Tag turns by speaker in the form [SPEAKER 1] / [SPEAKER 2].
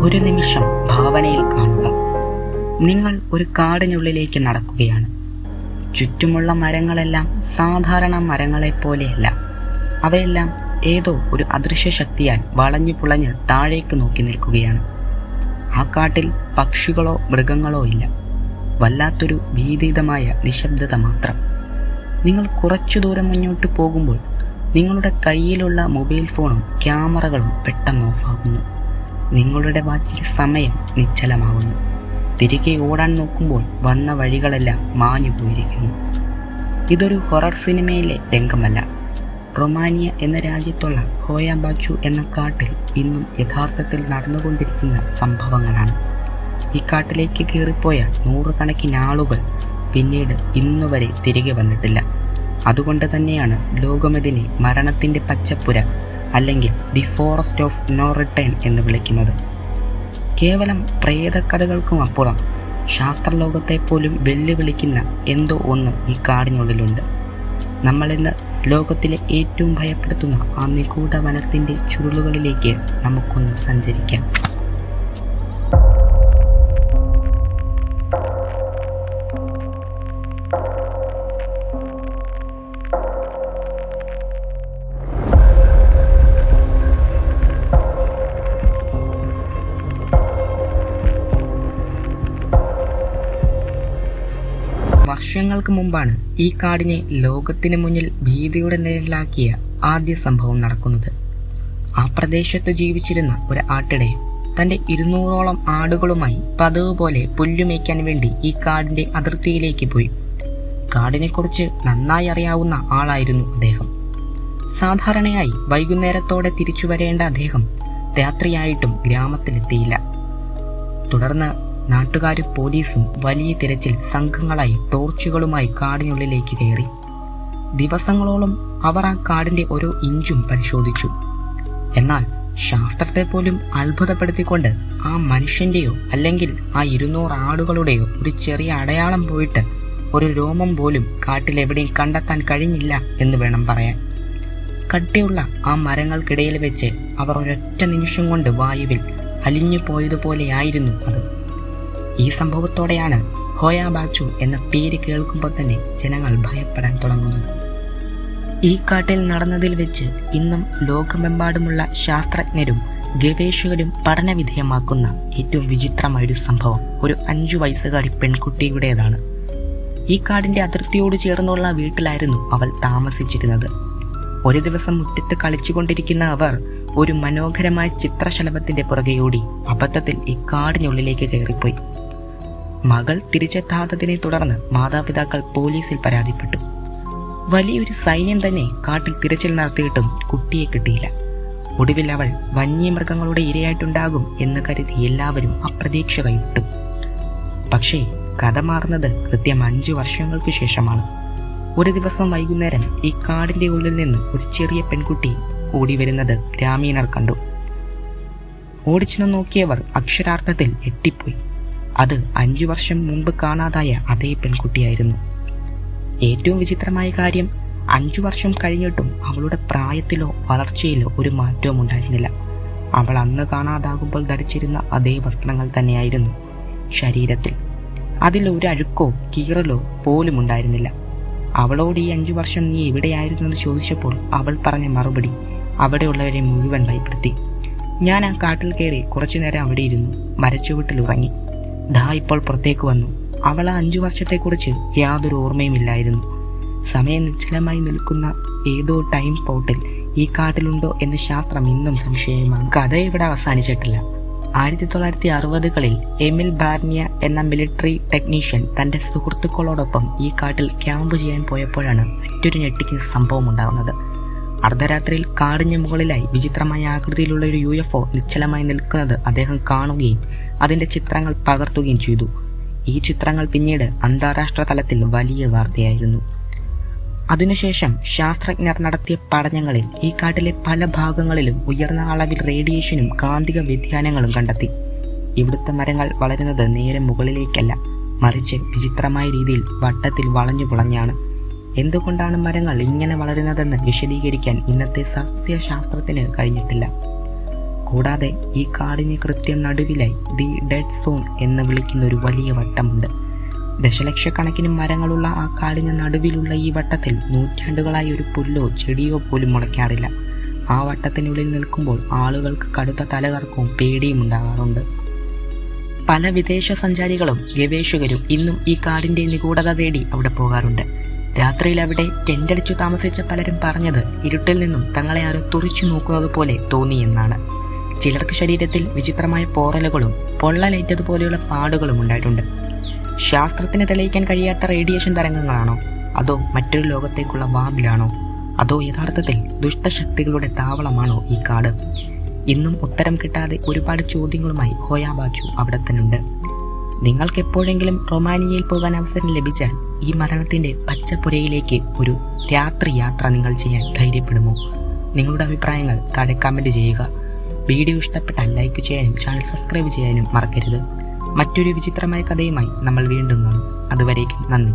[SPEAKER 1] ഒരു നിമിഷം ഭാവനയിൽ കാണുക. നിങ്ങൾ ഒരു കാടിനുള്ളിലേക്ക് നടക്കുകയാണ്. ചുറ്റുമുള്ള മരങ്ങളെല്ലാം സാധാരണ മരങ്ങളെപ്പോലെയല്ല. അവയെല്ലാം ഏതോ ഒരു അദൃശ്യ ശക്തിയാൽ വളഞ്ഞു പുളഞ്ഞ് താഴേക്ക് നോക്കി നിൽക്കുകയാണ്. ആ കാട്ടിൽ പക്ഷികളോ മൃഗങ്ങളോ ഇല്ല. വല്ലാത്തൊരു ഭീതിതമായ നിശബ്ദത മാത്രം. നിങ്ങൾ കുറച്ചു ദൂരം മുന്നോട്ട് പോകുമ്പോൾ നിങ്ങളുടെ കയ്യിലുള്ള മൊബൈൽ ഫോണും ക്യാമറകളും പെട്ടെന്ന് ഓഫാകുന്നു. നിങ്ങളുടെ വാച്ചിൽ സമയം നിശ്ചലമാകുന്നു. തിരികെ ഓടാൻ നോക്കുമ്പോൾ വന്ന വഴികളെല്ലാം മാഞ്ഞു പോയിരിക്കുന്നു. ഇതൊരു ഹൊറർ സിനിമയിലെ രംഗമല്ല. റൊമാനിയ എന്ന രാജ്യത്തുള്ള ഹോയ ബാച്ചു എന്ന കാട്ടിൽ ഇന്നും യഥാർത്ഥത്തിൽ നടന്നുകൊണ്ടിരിക്കുന്ന സംഭവങ്ങളാണ്. ഈ കാട്ടിലേക്ക് കയറിപ്പോയ നൂറുകണക്കിന് ആളുകൾ പിന്നീട് ഇന്നുവരെ തിരികെ വന്നിട്ടില്ല. അതുകൊണ്ട് തന്നെയാണ് ലോകമിതിനെ മരണത്തിൻ്റെ പച്ചപ്പുര അല്ലെങ്കിൽ the forest of no return എന്ന് വിളിക്കുന്നത്. കേവലം പ്രേതകഥകൾക്കും അപ്പുറം ശാസ്ത്രലോകത്തെ പോലും വെല്ലുവിളിക്കുന്ന എന്തോ ഒന്ന് ഈ കാടിനുള്ളിലുണ്ട്. നമ്മളിന്ന് ലോകത്തിലെ ഏറ്റവും ഭയപ്പെടുത്തുന്ന ആ നിഗൂഢ വനത്തിൻ്റെ ചുരുളുകളിലേക്ക് നമുക്കൊന്ന് സഞ്ചരിക്കാം. വർഷങ്ങൾക്ക് മുമ്പാണ് ഈ കാടിനെ ലോകത്തിന് മുന്നിൽ ഭീതിയുടെ നിഴലാക്കിയ ആദ്യ സംഭവം നടക്കുന്നത്. ആ പ്രദേശത്ത് ജീവിച്ചിരുന്ന ഒരു ആട്ടിടയൻ തൻ്റെ 200ഓളം ആടുകളുമായി പതിവ് പോലെ പുല്ലുമേയ്ക്കാൻ വേണ്ടി ഈ കാടിൻ്റെ അതിർത്തിയിലേക്ക് പോയി. കാടിനെക്കുറിച്ച് നന്നായി അറിയാവുന്ന ആളായിരുന്നു അദ്ദേഹം. സാധാരണയായി വൈകുന്നേരത്തോടെ തിരിച്ചു വരേണ്ട അദ്ദേഹം രാത്രിയായിട്ടും ഗ്രാമത്തിലെത്തിയില്ല. തുടർന്ന് നാട്ടുകാരും പോലീസും വലിയ തിരച്ചിൽ സംഘങ്ങളായി ടോർച്ചുകളുമായി കാടിനുള്ളിലേക്ക് കയറി. ദിവസങ്ങളോളം അവർ ആ കാടിൻ്റെ ഓരോ ഇഞ്ചും പരിശോധിച്ചു. എന്നാൽ ശാസ്ത്രത്തെ പോലും അത്ഭുതപ്പെടുത്തിക്കൊണ്ട് ആ മനുഷ്യൻ്റെയോ അല്ലെങ്കിൽ ആ 200 ആടുകളുടെയോ ഒരു ചെറിയ അടയാളം പോയിട്ട് ഒരു രോമം പോലും കാട്ടിലെവിടെയും കണ്ടെത്താൻ കഴിഞ്ഞില്ല എന്ന് വേണം പറയാൻ. കട്ടിയുള്ള ആ മരങ്ങൾക്കിടയിൽ വെച്ച് അവർ ഒരൊറ്റ നിമിഷം കൊണ്ട് വായുവിൽ അലിഞ്ഞു പോയതുപോലെയായിരുന്നു അത്. ഈ സംഭവത്തോടെയാണ് ഹോയ ബാച്ചു എന്ന പേര് കേൾക്കുമ്പോൾ തന്നെ ജനങ്ങൾ ഭയപ്പെടാൻ തുടങ്ങുന്നത്. ഈ കാട്ടിൽ നടന്നതിൽ വെച്ച് ഇന്നും ലോകമെമ്പാടുമുള്ള ശാസ്ത്രജ്ഞരും ഗവേഷകരും പഠനവിധേയമാക്കുന്ന ഏറ്റവും വിചിത്രമായൊരു സംഭവം ഒരു 5 വയസ്സുകാരി പെൺകുട്ടിയുടേതാണ്. ഈ കാടിൻ്റെ അതിർത്തിയോട് ചേർന്നുള്ള വീട്ടിലായിരുന്നു അവൾ താമസിച്ചിരുന്നത്. ഒരു ദിവസം മുറ്റത്ത് കളിച്ചുകൊണ്ടിരിക്കുന്ന അവർ ഒരു മനോഹരമായ ചിത്രശലഭത്തിൻ്റെ പുറകെ ഓടി അബദ്ധത്തിൽ ഈ കാടിനുള്ളിലേക്ക് കയറിപ്പോയി. മകൾ തിരിച്ചെത്താത്തതിനെ തുടർന്ന് മാതാപിതാക്കൾ പോലീസിൽ പരാതിപ്പെട്ടു. വലിയൊരു സൈന്യം തന്നെ കാട്ടിൽ തിരച്ചിൽ നടത്തിയിട്ടും കുട്ടിയെ കിട്ടിയില്ല. ഒടുവിൽ അവൾ വന്യമൃഗങ്ങളുടെ ഇരയായിട്ടുണ്ടാകും എന്ന് കരുതി എല്ലാവരും അപ്രതീക്ഷ കൈവിട്ടു. പക്ഷേ കഥ മാറുന്നത് കൃത്യം 5 വർഷങ്ങൾക്ക് ശേഷമാണ്. ഒരു ദിവസം വൈകുന്നേരം ഈ കാടിൻ്റെ ഉള്ളിൽ നിന്ന് ഒരു ചെറിയ പെൺകുട്ടി ഓടി വരുന്നത് ഗ്രാമീണർ കണ്ടു. ഓടിച്ചു നോക്കിയവർ അക്ഷരാർത്ഥത്തിൽ ഞെട്ടിപ്പോയി. അത് 5 വർഷം മുമ്പ് കാണാതായ അതേ പെൺകുട്ടിയായിരുന്നു. ഏറ്റവും വിചിത്രമായ കാര്യം 5 വർഷം കഴിഞ്ഞിട്ടും അവളുടെ പ്രായത്തിലോ വളർച്ചയിലോ ഒരു മാറ്റവും ഉണ്ടായിരുന്നില്ല. അവൾ അന്ന് കാണാതാകുമ്പോൾ ധരിച്ചിരുന്ന അതേ വസ്ത്രങ്ങൾ തന്നെയായിരുന്നു ശരീരത്തിൽ. അതിൽ ഒരു അഴുക്കോ കീറലോ പോലും ഉണ്ടായിരുന്നില്ല. അവളോട് ഈ 5 വർഷം നീ എവിടെയായിരുന്നു എന്ന് ചോദിച്ചപ്പോൾ അവൾ പറഞ്ഞ മറുപടി അവിടെയുള്ളവരെ മുഴുവൻ ഭയപ്പെടുത്തി. ഞാൻ ആ കാട്ടിൽ കയറി കുറച്ചു നേരം അവിടെ ഇരുന്നു, മരച്ചുവട്ടിൽ ഉറങ്ങി. ദാ ഇപ്പോൾ പുറത്തേക്ക് വന്നു. അവൾ ആ 5 വർഷത്തെക്കുറിച്ച് യാതൊരു ഓർമ്മയുമില്ലായിരുന്നു. സമയം നിശ്ചലമായി നിൽക്കുന്ന ഏതോ ടൈം പോർട്ടിൽ ഈ കാട്ടിലുണ്ടോ എന്ന് ശാസ്ത്രം ഇന്നും സംശയമാണ്. കഥ ഇവിടെ അവസാനിച്ചിട്ടില്ല. 1960കളിൽ എമിൽ ബാർനിയ എന്ന മിലിറ്ററി ടെക്നീഷ്യൻ തൻ്റെ സുഹൃത്തുക്കളോടൊപ്പം ഈ കാട്ടിൽ ക്യാമ്പ് ചെയ്യാൻ പോയപ്പോഴാണ് മറ്റൊരു ഞെട്ടിക്കുന്ന സംഭവം ഉണ്ടാകുന്നത്. അർദ്ധരാത്രിയിൽ കാടിന് മുകളിലായി വിചിത്രമായ ആകൃതിയിലുള്ള ഒരു UFO നിശ്ചലമായി നിൽക്കുന്നത് അദ്ദേഹം കാണുകയും അതിൻ്റെ ചിത്രങ്ങൾ പകർത്തുകയും ചെയ്തു. ഈ ചിത്രങ്ങൾ പിന്നീട് അന്താരാഷ്ട്ര തലത്തിൽ വലിയ വാർത്തയായിരുന്നു. അതിനുശേഷം ശാസ്ത്രജ്ഞർ നടത്തിയ പഠനങ്ങളിൽ ഈ കാട്ടിലെ പല ഭാഗങ്ങളിലും ഉയർന്ന അളവിൽ റേഡിയേഷനും കാന്തിക വ്യതിയാനങ്ങളും കണ്ടെത്തി. ഇവിടുത്തെ മരങ്ങൾ വളരുന്നത് നേരെ മുകളിലേക്കല്ല, മറിച്ച് വിചിത്രമായ രീതിയിൽ വട്ടത്തിൽ വളഞ്ഞു പുളഞ്ഞാണ്. എന്തുകൊണ്ടാണ് മരങ്ങൾ ഇങ്ങനെ വളരുന്നതെന്ന് വിശദീകരിക്കാൻ ഇന്നത്തെ സസ്യശാസ്ത്രത്തിന് കഴിഞ്ഞിട്ടില്ല. കൂടാതെ ഈ കാടിന് കൃത്യം നടുവിലായി ദി ഡെഡ് സോൺ എന്ന് വിളിക്കുന്ന ഒരു വലിയ വട്ടമുണ്ട്. ദശലക്ഷക്കണക്കിന് മരങ്ങളുള്ള ആ കാടിന് നടുവിലുള്ള ഈ വട്ടത്തിൽ നൂറ്റാണ്ടുകളായി ഒരു പുല്ലോ ചെടിയോ പോലും മുളയ്ക്കാറില്ല. ആ വട്ടത്തിനുള്ളിൽ നിൽക്കുമ്പോൾ ആളുകൾക്ക് കടുത്ത തലകറക്കവും പേടിയും ഉണ്ടാകാറുണ്ട്. പല വിദേശ സഞ്ചാരികളും ഗവേഷകരും ഇന്നും ഈ കാടിൻ്റെ നിഗൂഢത തേടി അവിടെ പോകാറുണ്ട്. രാത്രിയിൽ അവിടെ ടെൻ്റടിച്ചു താമസിച്ച പലരും പറഞ്ഞത് ഇരുട്ടിൽ നിന്നും തങ്ങളെ ആരോ തുറിച്ചു നോക്കുന്നത് പോലെ തോന്നിയെന്നാണ്. ചിലർക്ക് ശരീരത്തിൽ വിചിത്രമായ പോറലുകളും പൊള്ളലേറ്റതുപോലെയുള്ള പാടുകളും ഉണ്ടായിട്ടുണ്ട്. ശാസ്ത്രത്തിന് തെളിയിക്കാൻ കഴിയാത്ത റേഡിയേഷൻ തരംഗങ്ങളാണോ, അതോ മറ്റൊരു ലോകത്തേക്കുള്ള വാതിലാണോ, അതോ യഥാർത്ഥത്തിൽ ദുഷ്ടശക്തികളുടെ താവളമാണോ ഈ കാട്? ഇന്നും ഉത്തരം കിട്ടാതെ ഒരുപാട് ചോദ്യങ്ങളുമായി ഹോയ ബാച്ചു അവിടെ തന്നെയുണ്ട്. നിങ്ങൾക്ക് എപ്പോഴെങ്കിലും റൊമാനിയയിൽ പോകാൻ അവസരം ലഭിച്ചാൽ ഈ മരണത്തിൻ്റെ പച്ചപ്പുരയിലേക്ക് ഒരു രാത്രി യാത്ര നിങ്ങൾ ചെയ്യാൻ ധൈര്യപ്പെടുമോ? നിങ്ങളുടെ അഭിപ്രായങ്ങൾ താഴെ കമൻറ്റ് ചെയ്യുക. വീഡിയോ ഇഷ്ടപ്പെട്ടാൽ ലൈക്ക് ചെയ്യാനും ചാനൽ സബ്സ്ക്രൈബ് ചെയ്യാനും മറക്കരുത്. മറ്റൊരു വിചിത്രമായ കഥയുമായി നമ്മൾ വീണ്ടും കാണും. അതുവരേക്കും നന്ദി.